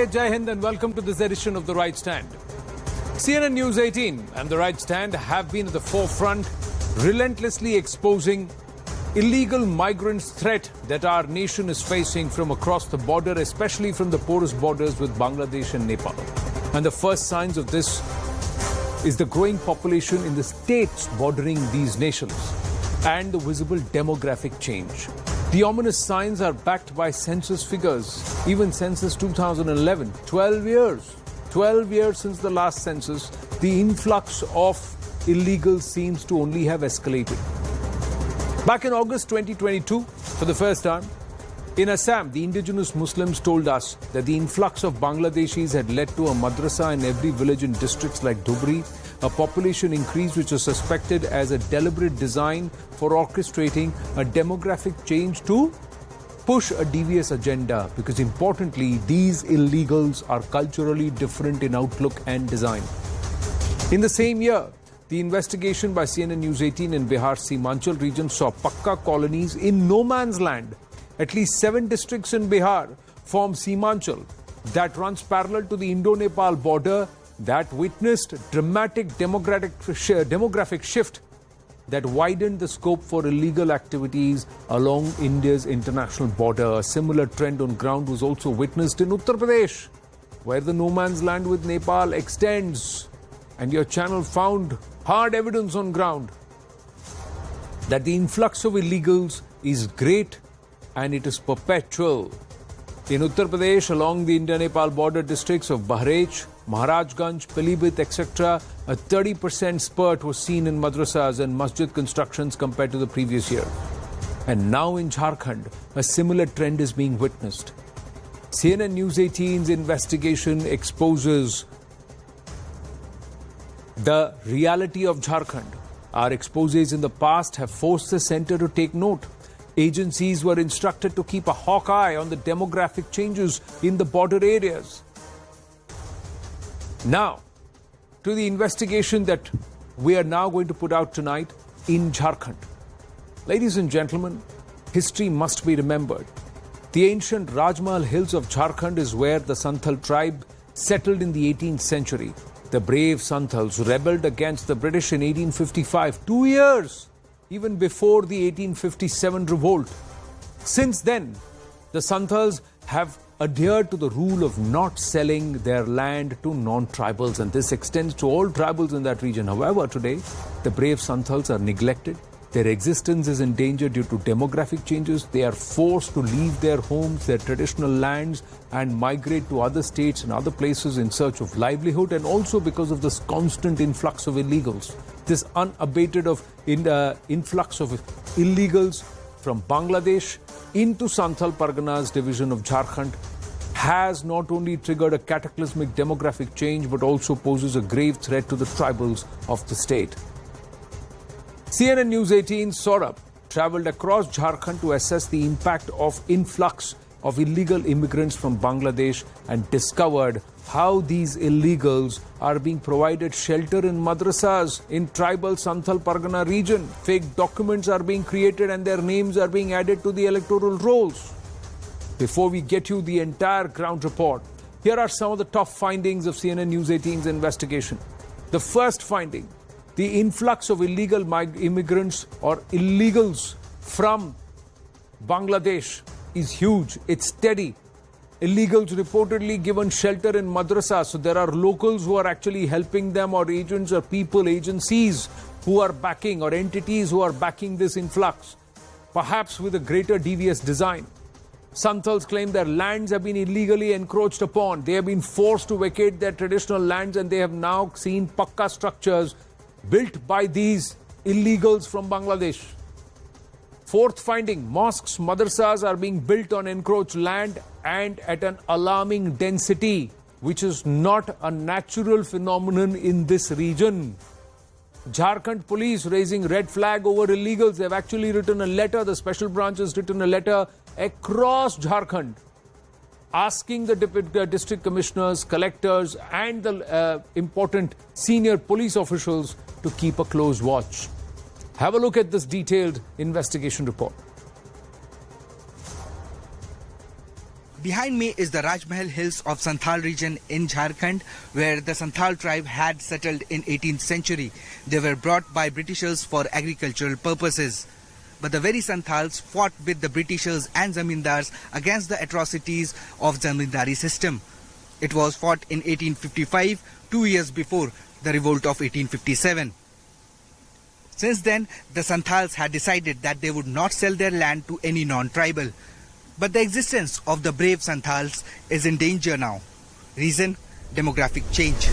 Jai Hind and welcome to this edition of The Right Stand. CNN News 18 and The Right Stand have been at the forefront, relentlessly exposing illegal migrants' threat that our nation is facing from across the border, especially from the porous borders with Bangladesh and Nepal. And the first signs of this is the growing population in the states bordering these nations and the visible demographic change. The ominous signs are backed by census figures. Even census 2011, 12 years since the last census, the influx of illegals seems to only have escalated. Back in August 2022, for the first time, in Assam, the indigenous Muslims told us that the influx of Bangladeshis had led to a madrasa in every village in districts like Dhubri, a population increase which was suspected as a deliberate design for orchestrating a demographic change to push a devious agenda, because importantly, these illegals are culturally different in outlook and design. In the same year, the investigation by CNN News 18 in Bihar's Simanchal region saw Pakka colonies in no man's land. At least 7 districts in Bihar form Simanchal that runs parallel to the Indo-Nepal border that witnessed dramatic demographic shift that widened the scope for illegal activities along India's international border. A similar trend on ground was also witnessed in Uttar Pradesh, where the no man's land with Nepal extends. And your channel found hard evidence on ground that the influx of illegals is great and it is perpetual. In Uttar Pradesh, along the India-Nepal border districts of Bahraich, Maharajganj, Pilibhit, etc., a 30% spurt was seen in madrasas and masjid constructions compared to the previous year. And now in Jharkhand, a similar trend is being witnessed. CNN News 18's investigation exposes the reality of Jharkhand. Our exposés in the past have forced the centre to take note. Agencies were instructed to keep a hawk eye on the demographic changes in the border areas. Now, to the investigation that we are now going to put out tonight in Jharkhand. Ladies and gentlemen, history must be remembered. The ancient Rajmahal hills of Jharkhand is where the Santhal tribe settled in the 18th century. The brave Santhals rebelled against the British in 1855, 2 years even before the 1857 revolt. Since then, the Santhals have adhered to the rule of not selling their land to non-tribals, and this extends to all tribals in that region. However, today, the brave Santhals are neglected. Their existence is in danger due to demographic changes. They are forced to leave their homes, their traditional lands, and migrate to other states and other places in search of livelihood, and also because of this constant influx of illegals. This unabated influx of illegals from Bangladesh into Santhal Parganas division of Jharkhand has not only triggered a cataclysmic demographic change but also poses a grave threat to the tribals of the state. CNN News 18 Saurabh travelled across Jharkhand to assess the impact of influx of illegal immigrants from Bangladesh and discovered how these illegals are being provided shelter in madrasas in tribal Santhal Pargana region. Fake documents are being created and their names are being added to the electoral rolls. Before we get you the entire ground report, here are some of the top findings of CNN News 18's investigation. The first finding: the influx of illegal immigrants or illegals from Bangladesh is huge. It's steady. Illegals reportedly given shelter in madrasas. So there are locals who are actually helping them, or agents or people, agencies who are backing, or entities who are backing this influx, perhaps with a greater devious design. Santhals claim their lands have been illegally encroached upon. They have been forced to vacate their traditional lands, and they have now seen pakka structures built by these illegals from Bangladesh. Fourth finding: mosques, madrasas are being built on encroached land and at an alarming density, which is not a natural phenomenon in this region. Jharkhand police raising red flag over illegals. They've actually written a letter, the special branch has written a letter across Jharkhand asking the district commissioners, collectors and the important senior police officials to keep a close watch. Have a look at this detailed investigation report. Behind me is the Rajmahal Hills of Santhal region in Jharkhand, where the Santhal tribe had settled in 18th century. They were brought by Britishers for agricultural purposes. But the very Santhals fought with the Britishers and Zamindars against the atrocities of Zamindari system. It was fought in 1855, 2 years before the revolt of 1857. Since then, the Santhals had decided that they would not sell their land to any non-tribal. But the existence of the brave Santhals is in danger now. Reason? Demographic change.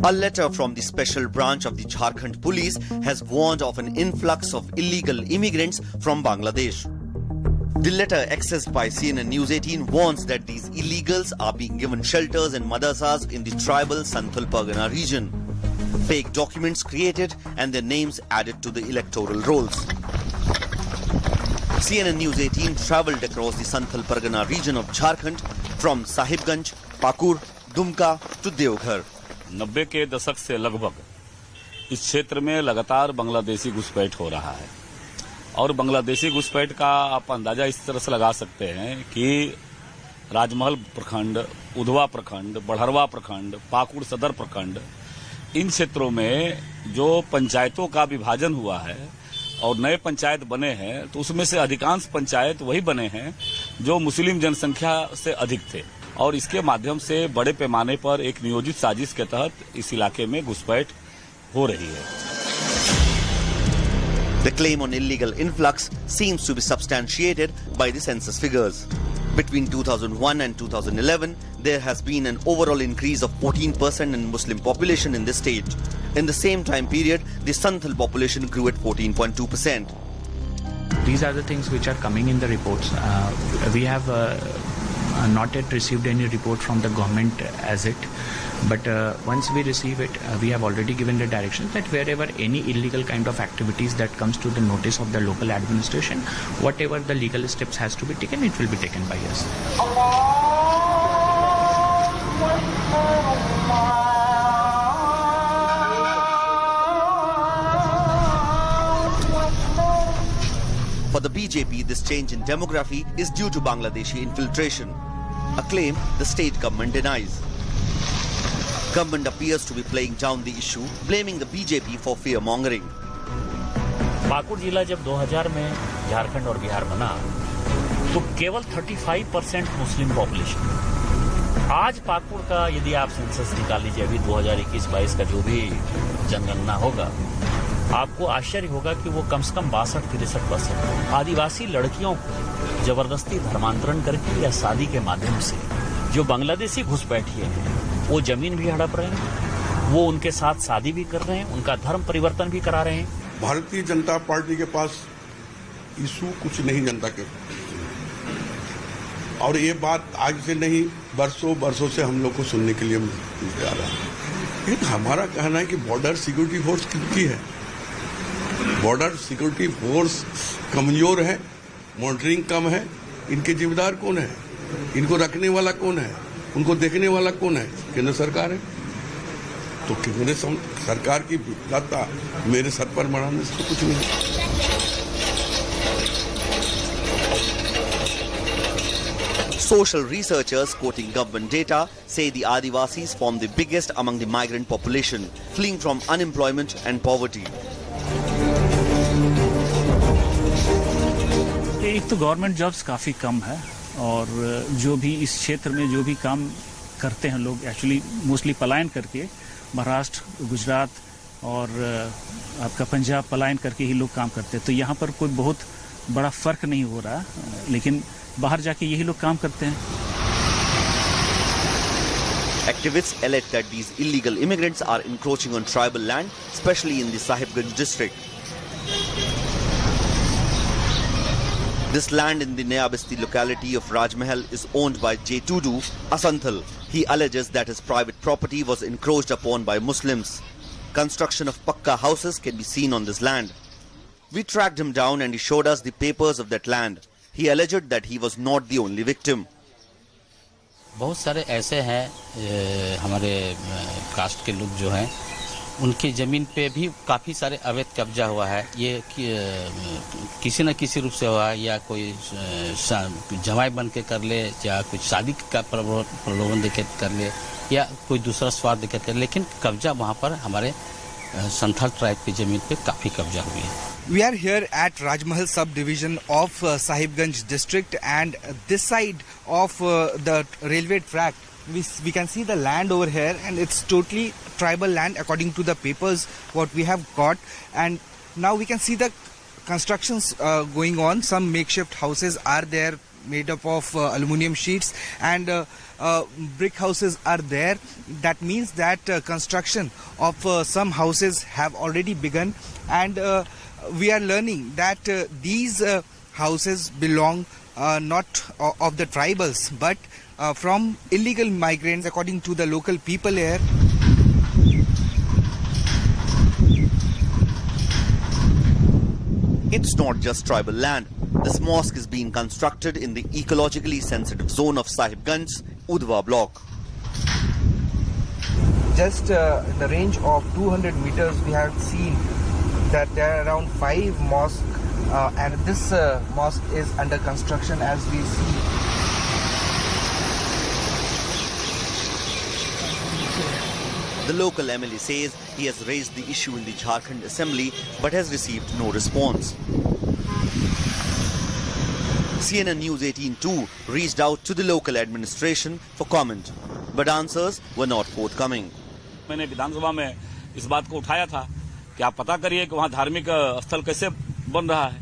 A letter from the special branch of the Jharkhand police has warned of an influx of illegal immigrants from Bangladesh. The letter accessed by CNN News18 warns that these illegals are being given shelters and madrasas in the tribal Santhal Pargana region. Fake documents created and their names added to the electoral rolls. CNN News18 travelled across the Santhal Pargana region of Jharkhand from Sahibganj, Pakur, Dumka to Deoghar. 90 के दशक से लगभग इस क्षेत्र में लगातार बांग्लादेशी घुसपैठ हो रहा है और बांग्लादेशी घुसपैठ का आप अंदाजा इस तरह से लगा सकते हैं कि राजमहल प्रखंड, उधवा प्रखंड, बढ़रवा प्रखंड, पाकुड़ सदर प्रखंड, इन क्षेत्रों में जो पंचायतों का विभाजन हुआ है और नए पंचायत बने हैं तो उसमें से अधिकांश पंचायत वही बने हैं जो मुस्लिम जनसंख्या से अधिक थे और इसके माध्यम से बड़े पैमाने पर एक नियोजित साजिश के तहत इस इलाके में घुसपैठ हो रही है. The claim on illegal influx seems to be substantiated by the census figures. Between 2001 and 2011, there has been an overall increase of 14% in Muslim population in the state. In the same time period, the Santhal population grew at 14.2%. These are the things which are coming in the reports. We have not yet received any report from the government as it. But once we receive it, we have already given the directions that wherever any illegal kind of activities that comes to the notice of the local administration, whatever the legal steps has to be taken, it will be taken by us. For the BJP, this change in demography is due to Bangladeshi infiltration, a claim the state government denies. Government appears to be playing down the issue, blaming the BJP for fear-mongering. Pakur जिला जब 2000 में झारखंड और बिहार बना तो केवल 35% Muslim population. आज पाकुड़ का यदि आप सेंसस निकाल लीजिए अभी 2021-22 का जो भी जनगणना होगा, आपको आश्चर्य होगा कि वो कम से कम 62-63% आदिवासी लड़कियों को जबरदस्ती धर्मांतरण करके या शादी के माध्यम से जो बांग्लादेशी घुसपैठिए हैं वो जमीन भी हड़प रहे हैं, वो उनके साथ शादी भी कर रहे हैं, उनका धर्म परिवर्तन भी करा रहे हैं. भारतीय जनता पार्टी के पास इशू कुछ नहीं जनता के, और ये बात आज से नहीं बरसों से हम लोग को सुनने के लिए मिल आ रहा है. एक हमारा कहना है कि बॉर्डर सिक्योरिटी फोर्स कितनी है, बॉर्डर सिक्योरिटी फोर्स कमजोर है, मॉनिटरिंग कम है. इनके जिम्मेदार कौन है, इनको रखने वाला कौन है, उनको देखने वाला कौन है? केंद्र सरकार है. तो केंद्र सरकार की विफलता मेरे सर पर मढ़ाने से कुछ नहीं. Social researchers quoting government data say the Adivasis form the biggest among the migrant population, fleeing from unemployment and poverty. एक तो गवर्नमेंट जॉब्स काफ़ी कम है और जो भी इस क्षेत्र में जो भी काम करते हैं लोग एक्चुअली मोस्टली पलायन करके महाराष्ट्र, गुजरात और आपका पंजाब पलायन करके ही लोग काम करते हैं. तो यहाँ पर कोई बहुत बड़ा फर्क नहीं हो रहा, लेकिन बाहर जाके यही लोग काम करते हैं. Activists allege that these illegal immigrants are encroaching on tribal land, especially in the Sahibganj district. This land in the Nayabasti locality of Rajmahal is owned by J. Tudu, a Santhal. He alleges that his private property was encroached upon by Muslims. Construction of pakka houses can be seen on this land. We tracked him down and he showed us the papers of that land. He alleged that he was not the only victim. बहुत सारे ऐसे हैं हमारे cast के लोग जो हैं उनकी ज़मीन पे भी काफ़ी सारे अवैध कब्जा हुआ है। ये किसी न किसी रूप से हुआ है, या कोई जमाई बन के कर ले, या कुछ शादी का प्रलोभन देकर कर ले, या कोई दूसरा स्वार्थ देकर कर ले, लेकिन कब्जा वहाँ पर हमारे संथाल ट्राइब की ज़मीन पे काफ़ी कब्जा हुई है। We are here at Rajmahal subdivision of Sahibganj district, and this side of the railway track, we can see the land over here, and it's totally tribal land according to the papers what we have got. And now we can see the constructions going on. Some makeshift houses are there made up of aluminium sheets, and brick houses are there. That means that construction of some houses have already begun, and we are learning that these houses belong not of the tribals, but from illegal migrants, according to the local people here. It's not just tribal land. This mosque is being constructed in the ecologically sensitive zone of Sahibganj, Udva block. Just in the range of 200 meters, we have seen that there are around 5 mosques, and this mosque is under construction as we see. The local MLA says he has raised the issue in the Jharkhand Assembly but has received no response. CNN News 18 too reached out to the local administration for comment, but answers were not forthcoming. मैंने विधानसभा में इस बात को उठाया था कि आप पता करिए कि वहाँ धार्मिक स्थल कैसे बन रहा है,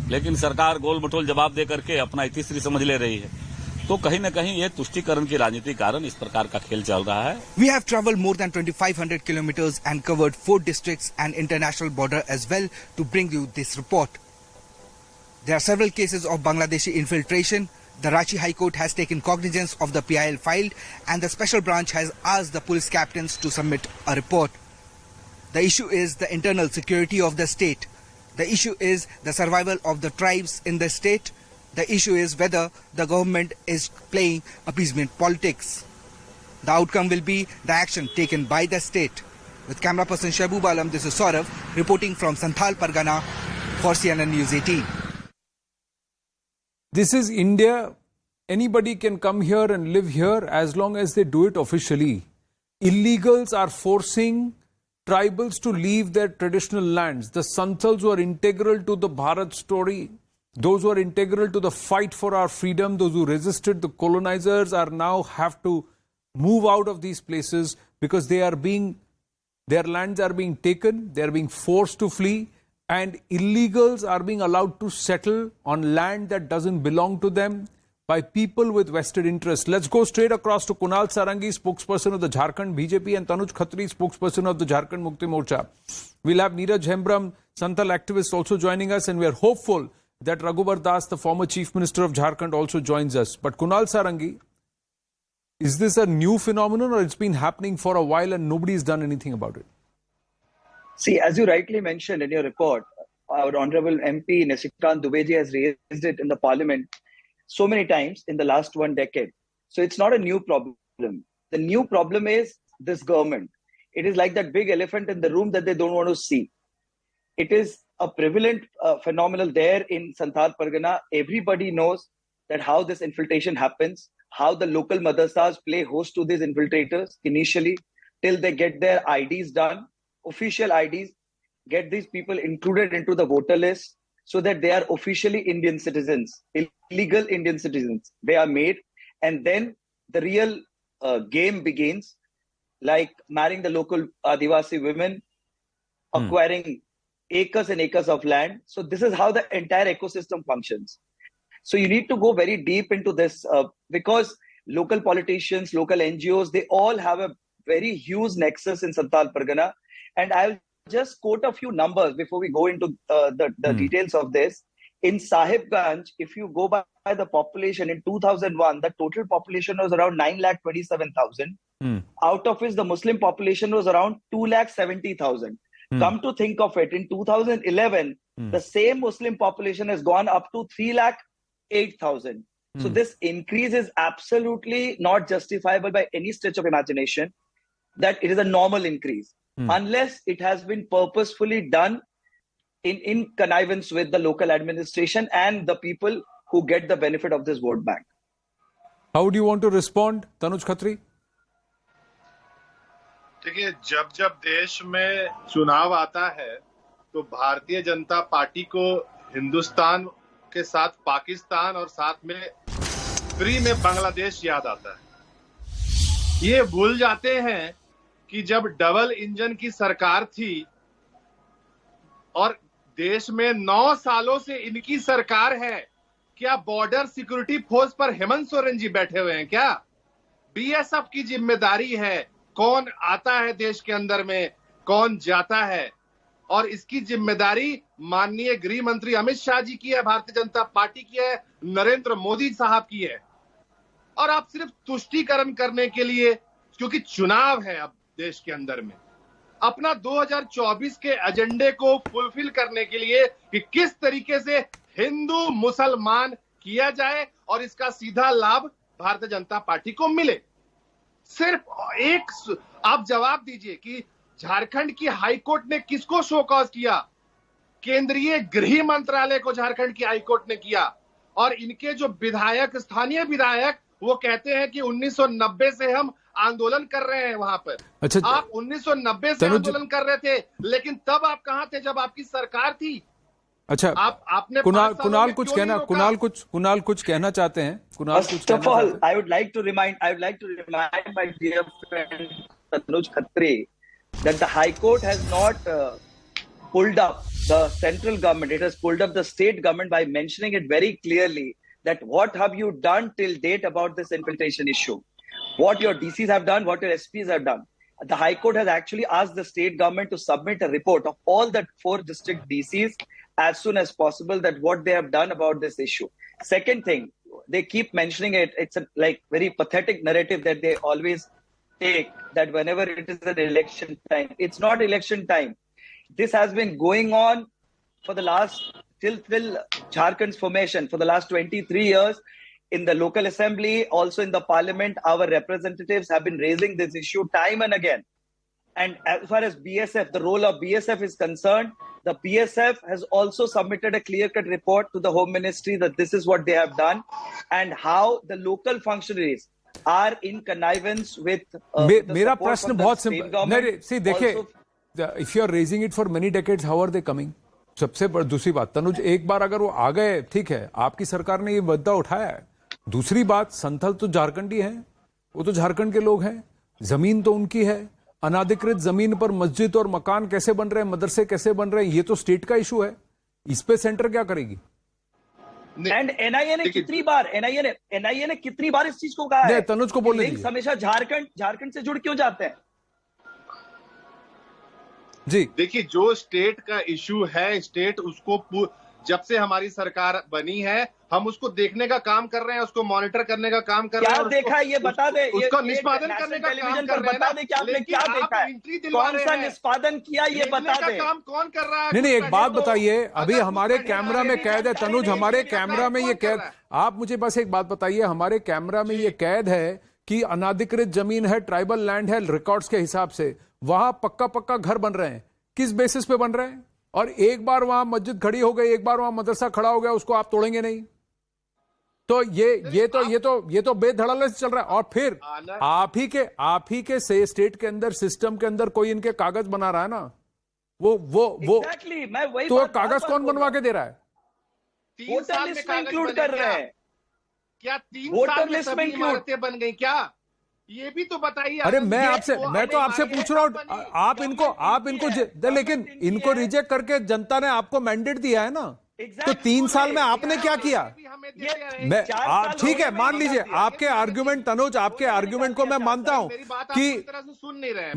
लेकिन सरकार गोल मटोल जवाब दे करके अपना इतिश्री समझ ले रही है। तो कहीं न कहीं ये तुष्टीकरण की राजनीति के कारण इस प्रकार का खेल चल रहा है। We have traveled more than 2,500 kilometers and covered 4 districts and international border as well to bring you this report. There are several cases of Bangladeshi infiltration. The Ranchi High Court has taken cognizance of the PIL filed, and the special branch has asked the police captains to submit a report. The issue is the internal security of the state. The issue is the survival of the tribes in the state. The issue is whether the government is playing appeasement politics. The outcome will be the action taken by the state. With camera person Shahboob Alam, this is Saurav reporting from Santhal Pargana for CNN News 18. This is India. Anybody can come here and live here as long as they do it officially. Illegals are forcing tribals to leave their traditional lands. The Santals who are integral to the Bharat story, those who are integral to the fight for our freedom, those who resisted the colonizers are now have to move out of these places because their lands are being taken, they are being forced to flee, and illegals are being allowed to settle on land that doesn't belong to them by people with vested interests. Let's go straight across to Kunal Sarangi, spokesperson of the Jharkhand BJP, and Tanuj Khatri, spokesperson of the Jharkhand Mukti Morcha. We'll have Neeraj Hembram, Santal activist, also joining us, and we are hopeful that Raghubar Das, the former Chief Minister of Jharkhand, also joins us. But Kunal Sarangi, is this a new phenomenon or it's been happening for a while and nobody's done anything about it? See, as you rightly mentioned in your report, our Honorable MP Nisikant Dubeji has raised it in the Parliament so many times in the last 1 decade. So it's not a new problem. The new problem is this government. It is like that big elephant in the room that they don't want to see. It is a prevalent phenomenon there in Santhal Pargana. Everybody knows that how this infiltration happens, how the local madrasas play host to these infiltrators initially till they get their IDs done, official IDs, get these people included into the voter list so that they are officially Indian citizens, illegal Indian citizens. They are made, and then the real game begins, like marrying the local Adivasi women, acquiring acres and acres of land. So this is how the entire ecosystem functions. So you need to go very deep into this because local politicians, local NGOs, they all have a very huge nexus in Santhal Pargana. And I'll just quote a few numbers before we go into the details of this. In Sahibganj, if you go by the population in 2001, the total population was around 9,27,000. Out of which the Muslim population was around 2,70,000. Come to think of it, in 2011, the same Muslim population has gone up to 3,08,000. So this increase is absolutely not justifiable by any stretch of imagination, that it is a normal increase. unless it has been purposefully done in connivance with the local administration and the people who get the benefit of this vote bank. How do you want to respond, Tanuj Khatri? देखिए, जब जब देश में चुनाव आता है तो Bharatiya Janata party को हिंदुस्तान के साथ पाकिस्तान और साथ में फ्री में बांग्लादेश याद आता है। ये भूल जाते हैं कि जब डबल इंजन की सरकार थी और देश में 9 सालों से इनकी सरकार है, क्या बॉर्डर सिक्योरिटी फोर्स पर हेमंत सोरेन जी बैठे हुए हैं क्या? बीएसएफ की जिम्मेदारी है कौन आता है देश के अंदर में, कौन जाता है, और इसकी जिम्मेदारी माननीय गृह मंत्री अमित शाह जी की है, भारतीय जनता पार्टी की है, नरेंद्र मोदी साहब की है। और आप सिर्फ तुष्टीकरण करने के लिए, क्योंकि चुनाव है अब देश के अंदर में, अपना 2024 के एजेंडे को फुलफिल करने के लिए कि किस तरीके से हिंदू मुसलमान किया जाए और इसका सीधा लाभ भारतीय जनता पार्टी को मिले। सिर्फ एक आप जवाब दीजिए कि झारखंड की हाईकोर्ट ने किसको शो कॉज किया? केंद्रीय गृह मंत्रालय को झारखंड की हाईकोर्ट ने किया। और इनके जो विधायक, स्थानीय विधायक, वो कहते हैं कि 1990 से हम आंदोलन कर रहे हैं वहां पर। अच्छा, आप 1990 से आंदोलन कर रहे थे, लेकिन तब आप कहां थे जब आपकी सरकार थी? अच्छा, आपने कुणाल कुछ कहना, कुणाल कुछ कहना चाहते हैं? कुणाल कुछ कहना चाहते हैं? I would like to remind my dear friend Tanuj Khatri that the High Court has not pulled up the central government; it has pulled up the state government by mentioning it very clearly that what have you done till date about this infiltration issue? What your DCs have done, what your SPs have done. The High Court has actually asked the state government to submit a report of all the 4 district DCs as soon as possible, that what they have done about this issue. Second thing, they keep mentioning it. It's a very pathetic narrative that they always take, that whenever it is an election time, it's not election time. This has been going on for the last, till Jharkhand's formation, for the last 23 years. In the local assembly, also in the parliament, our representatives have been raising this issue time and again. And as far as BSF, the role of BSF is concerned, the BSF has also submitted a clear-cut report to the Home Ministry that this is what they have done and how the local functionaries are in connivance with मेरा प्रश्न बहुत simple. See, देखिए, if you are raising it for many decades, how are they coming? सबसे बड़ी दूसरी बात, तनुज, एक बार अगर वो आ गए, ठीक है, आपकी सरकार ने ये मुद्दा उठाया है। दूसरी बात, संथल तो झारखंडी हैं, वो तो झारखंड के लोग हैं, जमीन तो उनकी है, अनाधिकृत जमीन पर मस्जिद और मकान कैसे बन रहे हैं, मदरसे कैसे बन रहे हैं, ये तो स्टेट का इशू है। इस पे सेंटर क्या करेगी? एंड एनआईए ने कितनी बार इस चीज को कहा है? तनुज को बोलने दीजिए। हमेशा झारखंड से जुड़ क्यों जाते हैं? जी देखिए, जो स्टेट का इशू है, स्टेट उसको जब से हमारी सरकार बनी है, हम उसको देखने का काम कर रहे हैं, उसको मॉनिटर करने का काम कर रहे हैं। क्या देखा है ये बता दे, उसको निष्पादन करने का काम कर रहे हैं। बता दे कि आपने क्या देखा है, कौन सा निष्पादन किया, ये बता दे। काम कौन कर रहा है? नहीं, एक बात बताइए, अभी हमारे कैमरा में कैद है तनुज, हमारे कैमरा में ये कैद, आप मुझे बस एक बात बताइए, हमारे कैमरा में ये कैद है कि अनाधिकृत जमीन है, ट्राइबल लैंड है, रिकॉर्ड्स के हिसाब से वहां पक्का घर बन रहे हैं। किस बेसिस पे बन रहे हैं? और एक बार वहां मस्जिद खड़ी हो गई, एक बार वहां मदरसा खड़ा हो गया, उसको आप तोड़ेंगे नहीं। तो ये तो बेधड़ल्ले से चल रहा है। और फिर आप ही के से स्टेट के अंदर, सिस्टम के अंदर कोई इनके कागज बना रहा है ना, वो मैं वही तो कागज कौन बनवा के दे रहा है? वोटर लिस्ट में इंक्लूड कर रहे हैं क्या? 3 साल में सभी इमारतें बन गई क्या? ये भी तो बताइए। अरे मैं तो आपसे पूछ रहा हूं, आप इनको लेकिन इनको रिजेक्ट करके जनता ने आपको मैंडेट दिया है ना, तो 3 साल में आपने क्या किया? ठीक है, मान लीजिए आपके आर्ग्यूमेंट, तनुज, आपके आर्ग्यूमेंट को मैं मानता हूं कि सुन नहीं रहे,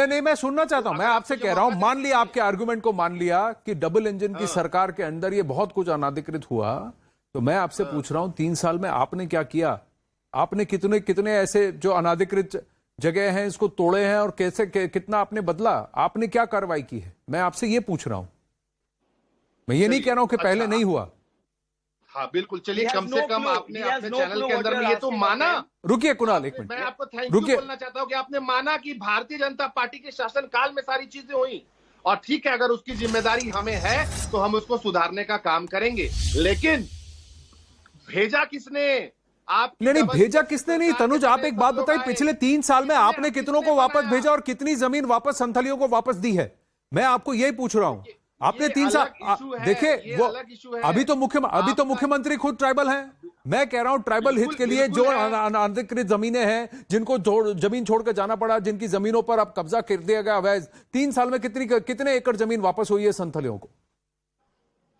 नहीं, मैं सुनना चाहता हूं। मैं आपसे कह रहा हूं, मान लिया आपके आर्ग्यूमेंट को, मान लिया कि डबल इंजन की सरकार के अंदर ये बहुत कुछ अनाधिकृत हुआ, तो मैं आपसे पूछ रहा हूं 3 साल में आपने क्या किया? आपने कितने ऐसे जो अनाधिकृत जगह हैं इसको तोड़े हैं और कैसे कितना आपने बदला? आपने क्या कार्रवाई की है? मैं आपसे ये पूछ रहा हूं, मैं ये नहीं कह रहा हूं कि पहले नहीं हुआ। हाँ बिल्कुल, चलिए He has कम से no कम clue. आपने He has अपने no चैनल clue के what अंदर you're में ये तो asking of माना। him. रुकिए कुणाल, एक मैं मिनट आपको थैंक यू रुकिए। बोलना चाहता हूँ कि आपने माना कि भारतीय जनता पार्टी के शासनकाल में सारी चीजें हुई, और ठीक है, अगर उसकी जिम्मेदारी हमें है तो हम उसको सुधारने का काम करेंगे। लेकिन भेजा किसने? आप नहीं भेजा किसने नहीं। तनुज, आप एक बात बताइए, पिछले 3 साल में आपने कितनों को वापस भेजा और कितनी जमीन वापस संथालियों को वापस दी है? मैं आपको यही पूछ रहा हूं। आपने 3 साल देखिए, वो अभी तो मुख्यमंत्री खुद ट्राइबल हैं। मैं कह रहा हूं ट्राइबल हित के लिए जो अनधिकृत जमीनें हैं, जिनको जमीन छोड़कर जाना पड़ा, जिनकी जमीनों पर अब कब्जा कर दिया गया अवैध, 3 साल में कितने एकड़ जमीन वापस हुई है संथालियों को?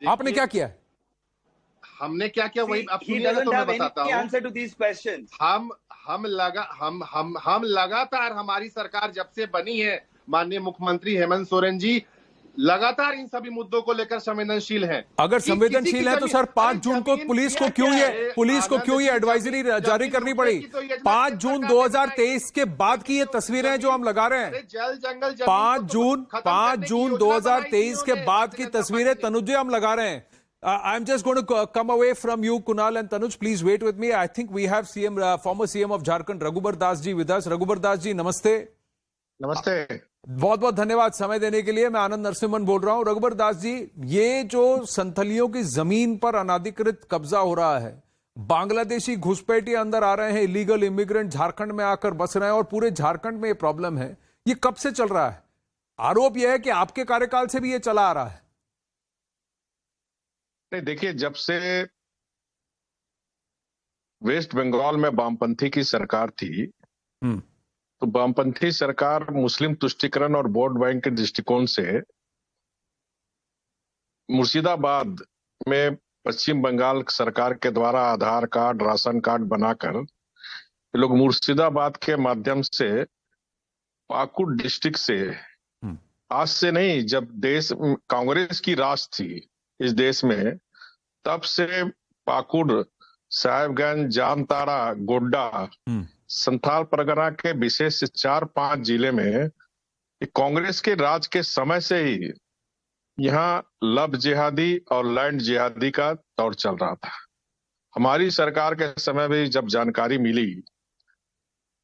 आपने क्या किया है? हमने क्या किया वही आप सुनिए तो मैं बताता हूं। हम लगातार, हमारी सरकार जब से बनी है, माननीय मुख्यमंत्री हेमंत सोरेन जी लगातार इन सभी मुद्दों को लेकर संवेदनशील हैं। अगर संवेदनशील है तो सर 5 जून को पुलिस को क्यों ये एडवाइजरी जारी करनी पड़ी? 5 जून 2023 के बाद की ये तस्वीरें जो हम लगा रहे हैं, जल जंगल 5 जून 2023 के बाद की तस्वीरें तनुज हम लगा रहे हैं। I'm just going to come away from you, Kunal and Tanuj. Please wait with me. I think we have former CM of Jharkhand, Raghubar Das ji with us. Raghubar Das ji, नमस्ते। नमस्ते। बहुत बहुत धन्यवाद समय देने के लिए। मैं आनंद नरसिम्हन बोल रहा हूं। रघुबर दास जी, ये जो संथलियों की जमीन पर अनाधिकृत कब्जा हो रहा है, बांग्लादेशी घुसपैठिए अंदर आ रहे हैं, इलीगल इमिग्रेंट झारखंड में आकर बस रहे हैं और पूरे झारखंड में ये प्रॉब्लम है, ये कब से चल रहा है? आरोप यह है कि आपके कार्यकाल से भी ये चला आ रहा है। नहीं, देखिए, जब से वेस्ट बंगाल में वामपंथी की सरकार थी, तो वामपंथी सरकार मुस्लिम तुष्टीकरण और वोट बैंक के दृष्टिकोण से मुर्शिदाबाद में पश्चिम बंगाल सरकार के द्वारा आधार कार्ड, राशन कार्ड बनाकर लोग मुर्शिदाबाद के माध्यम से पाकुड़ डिस्ट्रिक्ट से, आज से नहीं, जब देश कांग्रेस की राज थी इस देश में, तब से पाकुड़, साहेबगंज, जामताड़ा, गोड्डा, संथाल परगना के विशेष 4-5 जिले में कांग्रेस के राज के समय से ही यहाँ लव जिहादी और लैंड जिहादी का दौर चल रहा था। हमारी सरकार के समय भी जब जानकारी मिली,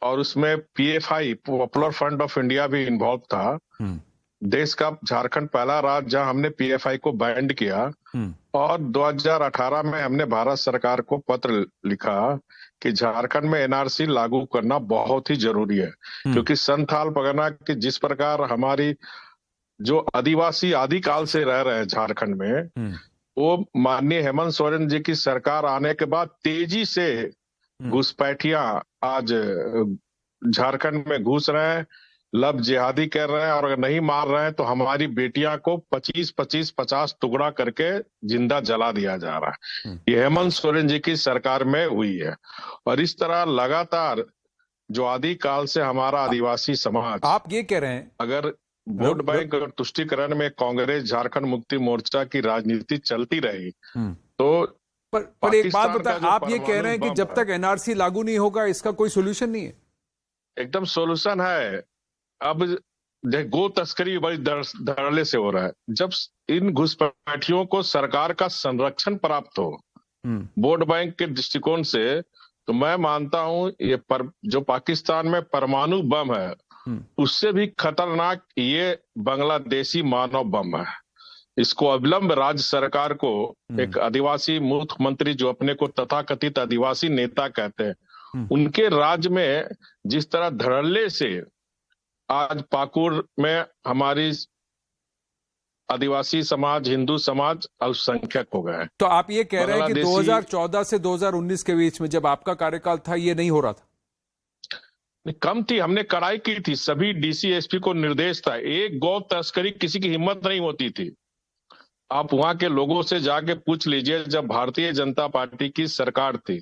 और उसमें PFI, popular front of India भी इन्वॉल्व था, देश का झारखंड पहला राज्य जहां हमने पीएफआई को बैंड किया, और 2018 में हमने भारत सरकार को पत्र लिखा कि झारखंड में एनआरसी लागू करना बहुत ही जरूरी है, क्योंकि संथाल परगना की जिस प्रकार हमारी जो आदिवासी आदिकाल से रह रहे हैं झारखंड में, वो माननीय हेमंत सोरेन जी की सरकार आने के बाद तेजी से घुसपैठियां आज झारखंड में घुस रहे हैं, लब जिहादी कर रहे हैं, और अगर नहीं मार रहे हैं तो हमारी बेटियां को 25-50 टुकड़ा करके जिंदा जला दिया जा रहा है। ये हेमंत सोरेन जी की सरकार में हुई है। और इस तरह लगातार जो आदिकाल से हमारा आदिवासी समाज, आप ये कह रहे हैं अगर वोट बैंक और तुष्टीकरण में कांग्रेस, झारखंड मुक्ति मोर्चा की राजनीति चलती रही, तो पर एक बात बता, आप ये कह रहे हैं कि जब तक एनआरसी लागू नहीं होगा इसका कोई सोल्यूशन नहीं है? एकदम सोल्यूशन है। अब गो तस्करी बड़ी धड़ल्ले से हो रहा है। जब इन घुसपैठियों को सरकार का संरक्षण प्राप्त हो वोट बैंक के दृष्टिकोण से, तो मैं मानता हूं ये जो पाकिस्तान में परमाणु बम है, उससे भी खतरनाक ये बांग्लादेशी मानव बम है। इसको अविलंब राज्य सरकार को, एक आदिवासी मुख्यमंत्री जो अपने को तथाकथित आदिवासी नेता कहते हैं, उनके राज्य में जिस तरह धड़ल्ले से आज पाकुड़ में हमारी आदिवासी समाज, हिंदू समाज अल्पसंख्यक हो गए। तो आप ये कह रहे हैं कि 2014 से 2019 के बीच में जब आपका कार्यकाल था, ये नहीं हो रहा था? कम थी, हमने कड़ाई की थी, सभी डीसी एसपी को निर्देश था, एक गौ तस्करी किसी की हिम्मत नहीं होती थी। आप वहां के लोगों से जाके पूछ लीजिए, जब भारतीय जनता पार्टी की सरकार थी,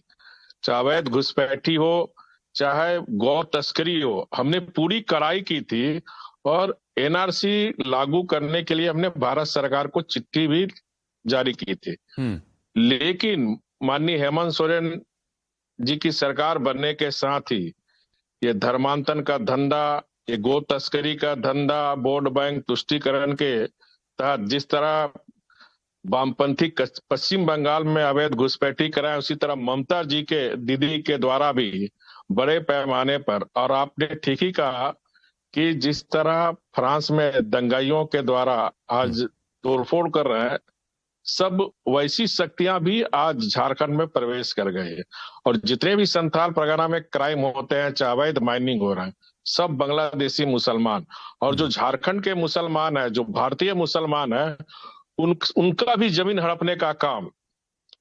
चाहे अवैध घुसपैठी हो, चाहे गौ तस्करी हो, हमने पूरी कड़ाई की थी, और एनआरसी लागू करने के लिए हमने भारत सरकार को चिट्ठी भी जारी की थी। लेकिन माननीय हेमंत सोरेन जी की सरकार बनने के साथ ही ये धर्मांतरण का धंधा, ये गो तस्करी का धंधा, वोट बैंक तुष्टीकरण के तहत जिस तरह वामपंथी पश्चिम बंगाल में अवैध घुसपैठी कराए, उसी तरह ममता जी के दीदी के द्वारा भी बड़े पैमाने पर। और आपने ठीक ही कहा कि जिस तरह फ्रांस में दंगाइयों के द्वारा आज तोड़फोड़ कर रहे हैं, सब वैसी शक्तियां भी आज झारखंड में प्रवेश कर गए हैं। और जितने भी संथाल परगना में क्राइम होते हैं, चाहे अवैध माइनिंग हो रहा है, सब बांग्लादेशी मुसलमान। और जो झारखंड के मुसलमान है, जो भारतीय मुसलमान है, उनका भी जमीन हड़पने का काम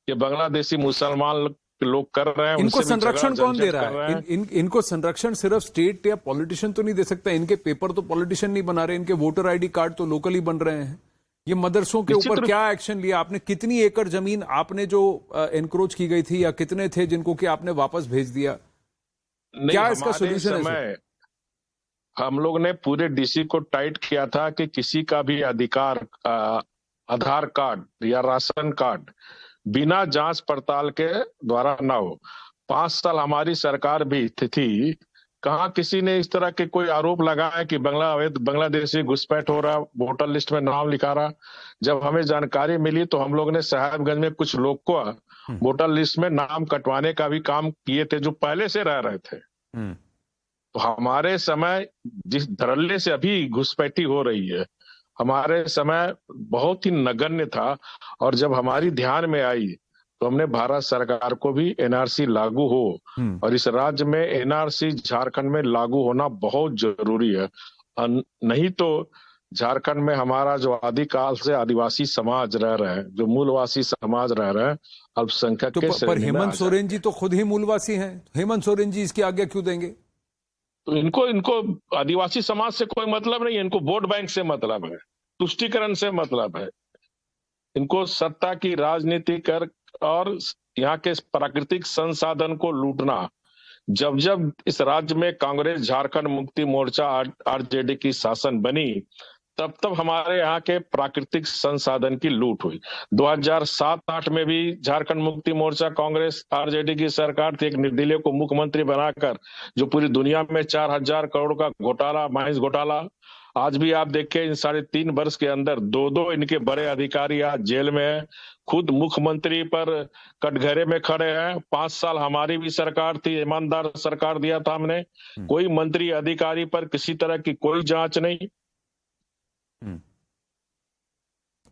ये बांग्लादेशी मुसलमान लोग कर रहे हैं। इनको संरक्षण कौन दे रहा है? इनको संरक्षण सिर्फ स्टेट या पॉलिटिशियन तो नहीं दे सकता। इनके पेपर तो पॉलिटिशियन नहीं बना रहे, इनके वोटर आईडी कार्ड तो लोकली बन रहे हैं। ये मदरसों के ऊपर क्या एक्शन लिया आपने? कितनी एकड़ जमीन आपने जो एनक्रोच की गई थी, या कितने थे जिनको कि आपने वापस भेज दिया? क्या इसका सोल्यूशन है? हम लोग ने पूरे डीसी को टाइट किया था कि किसी का भी अधिकार आधार कार्ड या राशन कार्ड बिना जांच पड़ताल के द्वारा ना हो। 5 साल हमारी सरकार भी थी, कहाँ किसी ने इस तरह के कोई आरोप लगाया कि बांग्लादेशी घुसपैठ हो रहा, वोटर लिस्ट में नाम लिखा रहा। जब हमें जानकारी मिली तो हम लोग ने साहेबगंज में कुछ लोग को वोटर लिस्ट में नाम कटवाने का भी काम किए थे, जो पहले से रह रहे थे। तो हमारे समय जिस धड़ल्ले से अभी घुसपैठी हो रही है, हमारे समय बहुत ही नगण्य था। और जब हमारी ध्यान में आई तो हमने भारत सरकार को भी एनआरसी लागू हो, और इस राज्य में एनआरसी झारखंड में लागू होना बहुत जरूरी है। नहीं तो झारखंड में हमारा जो आदिकाल से आदिवासी समाज रह रहे हैं, जो मूलवासी समाज रह रहे हैं, अल्पसंख्यक के पर हेमंत सोरेन जी तो खुद ही मूलवासी हैं। हेमंत सोरेन जी इसकी आज्ञा क्यों देंगे? तो इनको आदिवासी समाज से कोई मतलब नहीं है, इनको वोट बैंक से मतलब है, तुष्टीकरण से मतलब है। इनको सत्ता की राजनीति कर और यहाँ के प्राकृतिक संसाधन को लूटना। जब जब इस राज्य में कांग्रेस झारखंड मुक्ति मोर्चा आरजेडी की शासन बनी, तब तब हमारे यहाँ के प्राकृतिक संसाधन की लूट हुई। 2007-8 में भी झारखंड मुक्ति मोर्चा कांग्रेस आरजेडी की सरकार थी। एक निर्दलीय को मुख्यमंत्री बनाकर जो पूरी दुनिया में 4000 करोड़ का घोटाला, माइंस घोटाला, आज भी आप देखें इन 3.5 वर्ष के अंदर 2 इनके बड़े अधिकारी आज जेल में है। खुद मुख्यमंत्री पर कटघरे में खड़े हैं। 5 साल हमारी भी सरकार थी, ईमानदार सरकार दिया था हमने। कोई मंत्री अधिकारी पर किसी तरह की कोई जांच नहीं।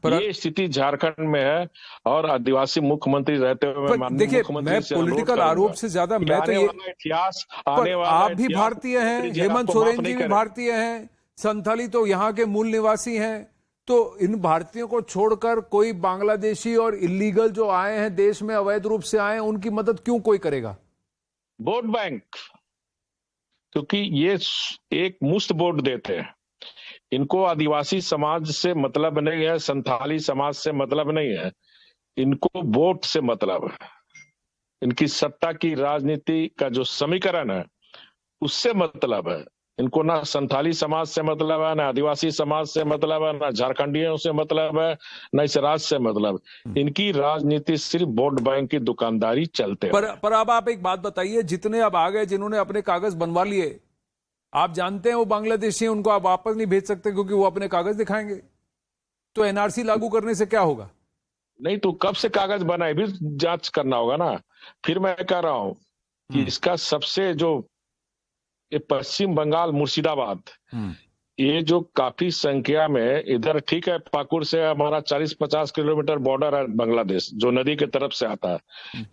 ये स्थिति झारखंड में है। और आदिवासी मुख्यमंत्री रहते हुए देखिए, मैं पॉलिटिकल आरोप से ज्यादा मैं तो ये इतिहास आप भी भारतीय हैं, हेमंत सोरेन जी भी भारतीय हैं, संथाली तो यहाँ के मूल निवासी हैं। तो इन भारतीयों को छोड़कर कोई बांग्लादेशी और इलीगल जो आए हैं, देश में अवैध रूप से आए हैं, उनकी मदद क्यों कोई करेगा? वोट बैंक, क्योंकि ये एक मुश्त वोट देते हैं। इनको आदिवासी समाज से मतलब नहीं है, संथाली समाज से मतलब नहीं है, इनको वोट से मतलब है। इनकी सत्ता की राजनीति का जो समीकरण है उससे मतलब है। इनको ना संथाली समाज से मतलब है, ना आदिवासी समाज से मतलब है, ना झारखंडियों से मतलब है, ना इस राज्य से मतलब। इनकी राजनीति सिर्फ वोट बैंक की दुकानदारी चलते हैं। पर अब आप एक बात बताइए, जितने अब आ गए जिन्होंने अपने कागज बनवा लिए, आप जानते हैं वो बांग्लादेशी हैं, उनको आप वापस नहीं भेज सकते क्योंकि वो अपने कागज दिखाएंगे। तो एनआरसी लागू करने से क्या होगा? नहीं तो कब से कागज बनाए भी जांच करना होगा ना। फिर मैं कह रहा हूं कि इसका सबसे जो ये पश्चिम बंगाल मुर्शिदाबाद, ये जो काफी संख्या में इधर, ठीक है पाकुड़ से हमारा 40-50 किलोमीटर बॉर्डर है बांग्लादेश, जो नदी की तरफ से आता है,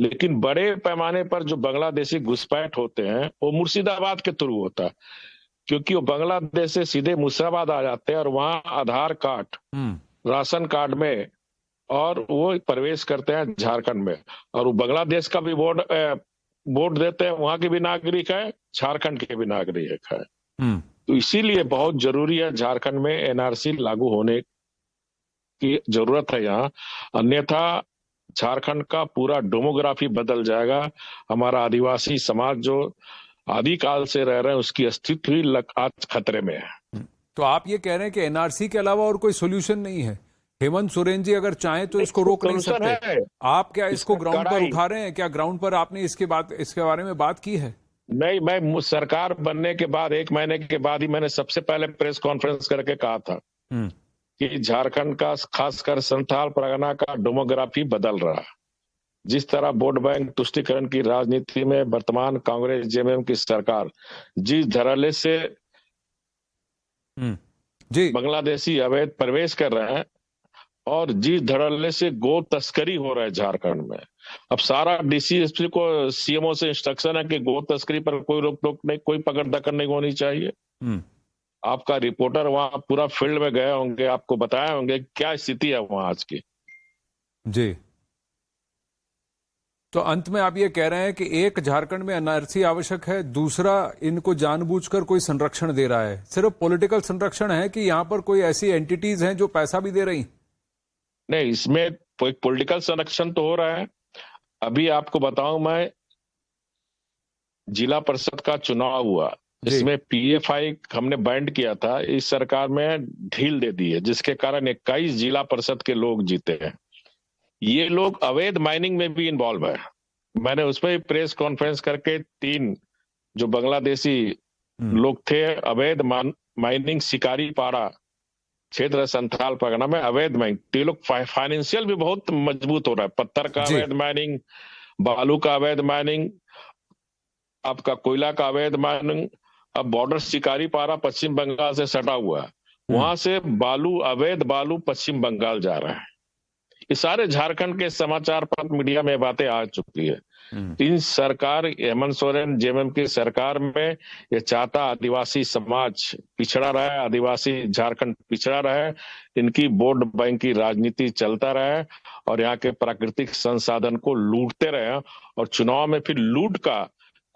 लेकिन बड़े पैमाने पर जो बांग्लादेशी घुसपैठ होते हैं वो मुर्शिदाबाद के थ्रू होता है। क्योंकि वो बांग्लादेश से सीधे मुर्शिदाबाद आ जाते हैं और वहां आधार कार्ड, राशन कार्ड में, और वो प्रवेश करते हैं झारखंड में। और वो बांग्लादेश का भी वोट देते हैं, वहां के भी नागरिक है, झारखंड के भी नागरिक है। तो इसीलिए बहुत जरूरी है झारखंड में एनआरसी लागू होने की जरूरत है यहाँ। अन्यथा झारखंड का पूरा डेमोग्राफी बदल जाएगा। हमारा आदिवासी समाज जो आदिकाल से रह रहे हैं उसकी अस्तित्व ही आज खतरे में है। तो आप ये कह रहे हैं कि एनआरसी के अलावा और कोई सोल्यूशन नहीं है? हेमंत सोरेन जी अगर चाहें तो इसको रोक नहीं सकते। आप क्या इसको ग्राउंड पर उठा रहे हैं? क्या ग्राउंड पर आपने इसके बारे में बात की है? नहीं, मैं सरकार बनने के बाद 1 महीने के बाद ही मैंने सबसे पहले प्रेस कॉन्फ्रेंस करके कहा था कि झारखंड का खासकर संथाल परगना का डेमोग्राफी बदल रहा है। जिस तरह वोट बैंक तुष्टीकरण की राजनीति में वर्तमान कांग्रेस जेएमएम की सरकार जिस धड़ल्ले से जी बांग्लादेशी अवैध प्रवेश कर रहे हैं और जिस धड़ल्ले से गो तस्करी हो रहा है झारखंड में, अब सारा डीसीएसपी को सीएमओ से इंस्ट्रक्शन है कि गो तस्करी पर कोई रोक टोक नहीं, कोई पकड़ दकड़ नहीं होनी चाहिए। आपका रिपोर्टर वहां पूरा फील्ड में गए होंगे, आपको बताए होंगे क्या स्थिति है वहां आज की। जी, तो अंत में आप ये कह रहे हैं कि एक, झारखंड में एनआरसी आवश्यक है, दूसरा इनको जानबूझकर कोई संरक्षण दे रहा है। सिर्फ पॉलिटिकल संरक्षण है कि यहां पर कोई ऐसी एंटिटीज हैं जो पैसा भी दे रही? नहीं, इसमें कोई पॉलिटिकल संरक्षण तो हो रहा है। अभी आपको बताऊं, मैं जिला परिषद का चुनाव हुआ, इसमें पीएफआई हमने बैंड किया था, इस सरकार में ढील दे दी है, जिसके कारण 21 जिला परिषद के लोग जीते हैं। ये लोग अवैध माइनिंग में भी इन्वॉल्व है। मैंने उसमें भी प्रेस कॉन्फ्रेंस करके 3 जो बांग्लादेशी लोग थे, अवैध माइनिंग शिकारी पाड़ा क्षेत्र संथाल परगना में अवैध माइनिंग, तो ये लोग फाइनेंशियल भी बहुत मजबूत हो रहा है। पत्थर का अवैध माइनिंग, बालू का अवैध माइनिंग, आपका कोयला का अवैध माइनिंग। अब बॉर्डर शिकारी पारा पश्चिम बंगाल से सटा हुआ है, वहां से अवैध बालू पश्चिम बंगाल जा रहा है। ये सारे झारखंड के समाचार पत्र मीडिया में बातें आ चुकी है। इन सरकार हेमंत सोरेन जेएमएम की सरकार में ये चाहता आदिवासी समाज पिछड़ा रहे, आदिवासी झारखंड पिछड़ा रहे, इनकी वोट बैंक की राजनीति चलता रहे और यहाँ के प्राकृतिक संसाधन को लूटते रहे और चुनाव में फिर लूट का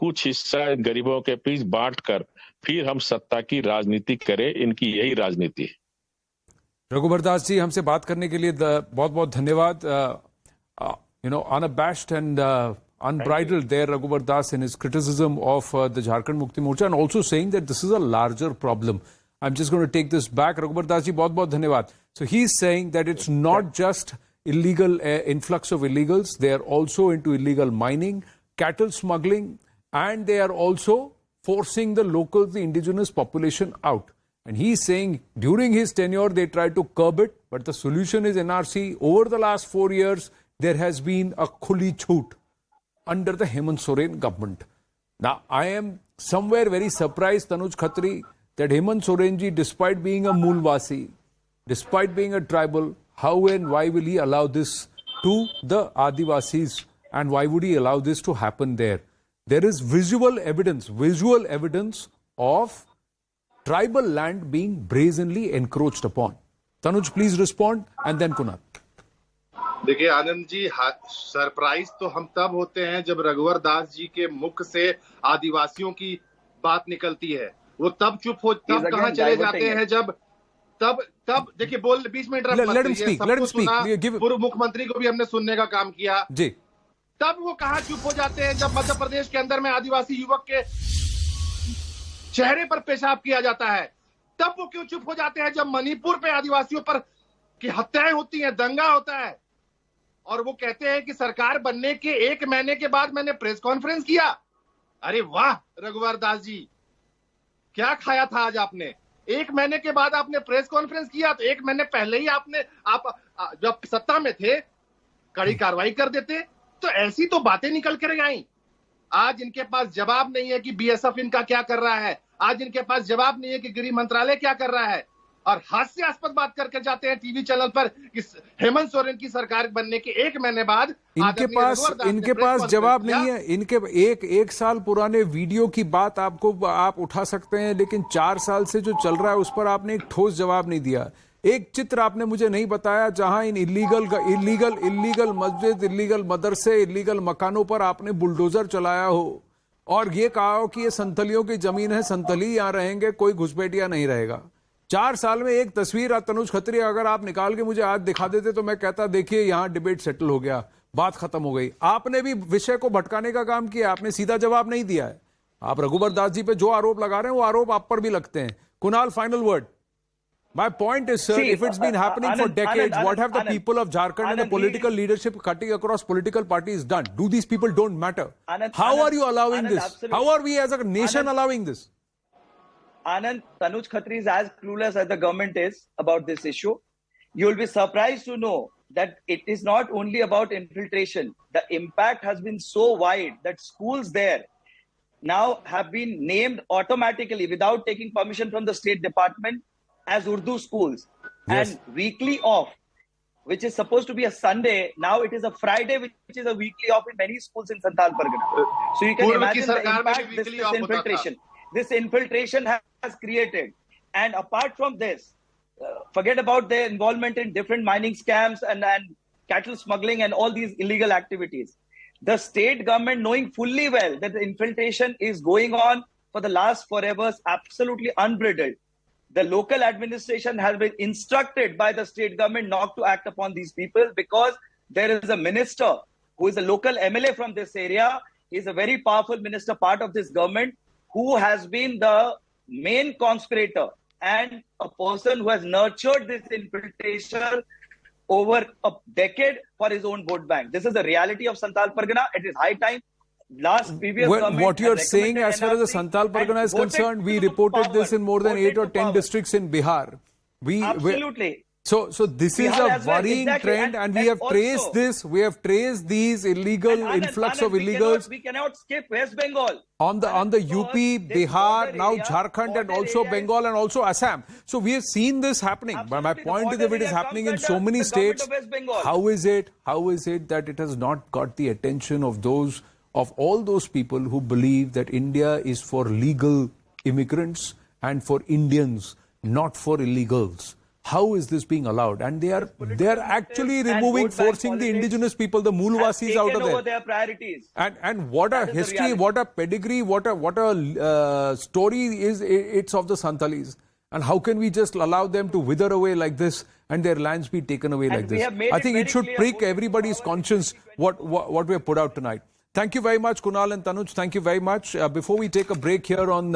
कुछ हिस्सा गरीबों के बीच बांटकर फिर हम सत्ता की राजनीति करें। इनकी यही राजनीति है। रघुवर दास जी, हमसे बात करने के लिए बहुत बहुत धन्यवाद। unabashed and unbridled there, Raghuvar Das, in his criticism of the Jharkhand Mukti Morcha, and also saying that this is a larger problem. I'm just going to take this back. Raghuvar Das ji, बहुत बहुत धन्यवाद. So he's saying that it's not just illegal influx of illegals, they are also into illegal mining, cattle smuggling, and they are also forcing the locals, the indigenous population out. And he's saying during his tenure they tried to curb it, but the solution is NRC. Over the last 4 years, there has been a khuli chhoot under the Hemant Soren government. Now, I am somewhere very surprised, Tanuj Khatri, that Hemant Soren ji, despite being a Moolwasi, despite being a tribal, how and why will he allow this to the Adivasis, and why would he allow this to happen there? There is visual evidence of tribal land being brazenly encroached upon. Tanuj, please respond, and then Kunal. देखिए Anand ji, surprise तो हम तब होते हैं जब रघुवर दास जी के मुख से आदिवासियों की बात निकलती है। वो तब चुप हो, तब कहाँ चले जाते हैं जब तब देखिए, बोल बीच में पूर्व मुख्यमंत्री को भी हमने सुनने का काम किया जी। तब वो कहाँ चुप हो जाते हैं जब मध्य प्रदेश के अंदर में आदिवासी युवक के चेहरे पर पेशाब किया जाता है। तब वो क्यों चुप हो जाते हैं जब मणिपुर पे आदिवासियों पर की हत्याएं होती हैं, दंगा होता है, और वो कहते हैं कि सरकार बनने के 1 महीने के बाद मैंने प्रेस कॉन्फ्रेंस किया। अरे वाह रघुवर दास जी, क्या खाया था आज आपने? 1 महीने के बाद आपने प्रेस कॉन्फ्रेंस किया, तो 1 महीने पहले ही आप जब सत्ता में थे कड़ी कार्रवाई कर देते। तो ऐसी तो बातें निकल कर आई। आज इनके पास जवाब नहीं है कि बीएसएफ इनका क्या कर रहा है, आज इनके पास जवाब नहीं है कि गृह मंत्रालय क्या कर रहा है, और हास्यास्पद बात करके जाते हैं टीवी चैनल पर कि हेमंत सोरेन की सरकार बनने के 1 महीने बाद इनके पास जवाब नहीं है। इनके एक साल पुराने वीडियो की बात आप उठा सकते हैं, लेकिन 4 साल से जो चल रहा है उस पर आपने एक ठोस जवाब नहीं दिया। एक चित्र आपने मुझे नहीं बताया जहां इन इलीगल मस्जिद, इलीगल मदरसे, इलीगल मकानों पर आपने बुलडोजर चलाया हो और ये कहा हो कि ये संथलियों की जमीन है, संथली यहां रहेंगे, कोई घुसपैठिया नहीं रहेगा। 4 साल में एक तस्वीर तनुज खत्री अगर आप निकाल के मुझे आज दिखा देते तो मैं कहता देखिए यहां डिबेट सेटल हो गया, बात खत्म हो गई। आपने भी विषय को भटकाने का काम किया, आपने सीधा जवाब नहीं दिया है। आप रघुवर दास जी पे जो आरोप लगा रहे हैं वो आरोप आप पर भी लगते हैं। Kunal, final word. My point is, sir, if it's been happening for decades, what have the people of Jharkhand and the political leadership cutting across political parties done? Do these people don't matter? How are you allowing this? How are we as a nation allowing this? Anand, Tanuj Khatri is as clueless as the government is about this issue. you'll be surprised to know that it is not only about infiltration. The impact has been so wide that schools there now have been named automatically without taking permission from the State Department as Urdu schools. Yes. And weekly off, which is supposed to be a Sunday, now it is a Friday, which is a weekly off in many schools in Santhal Pargana. So you can Purv ki imagine the sarkar mein impact bhi this weekly off hota tha. infiltration. This infiltration has created. And apart from this, forget about their involvement in different mining scams and cattle smuggling and all these illegal activities. The state government, knowing fully well that the infiltration is going on for the last forever, is absolutely unbridled. The local administration has been instructed by the state government not to act upon these people because there is a minister who is a local MLA from this area. He is a very powerful minister, part of this government, who has been the main conspirator and a person who has nurtured this infiltration over a decade for his own vote bank. This is the reality of Santhal Pargana. It is high time. Previous what you're has saying, as far as the NRC Santhal Pargana is voted concerned, we to reported power, this in more than 8 or voted to 10 power. districts in Bihar. Absolutely. So this is Bihar a as well, worrying exactly. trend, and we And have traced also- this. We have traced these illegal And influx Anand, of illegals we cannot skip West Bengal. on the Because UP, this Bihar, border now area- Jharkhand, and border also area is- Bengal and also Assam. So we have seen this happening. But my Absolutely. The point is, border if it is area happening in comes so under many the government states, of West Bengal. how is it that it has not got the attention of all those people who believe that India is for legal immigrants and for Indians, not for illegals? How is this being allowed? And they are actually and removing, vote bank forcing the politics indigenous people, the has Mulwasis, out taken of over there. their priorities. And what a That is the history, reality. what a pedigree, what a story is it's of the Santalis. And how can we just allow them to wither away like this and their lands be taken away like we this? have made I it think very it should clear prick voting everybody's power conscience what we have put out tonight. Thank you very much, Kunal and Tanuj. Thank you very much. Before we take a break here on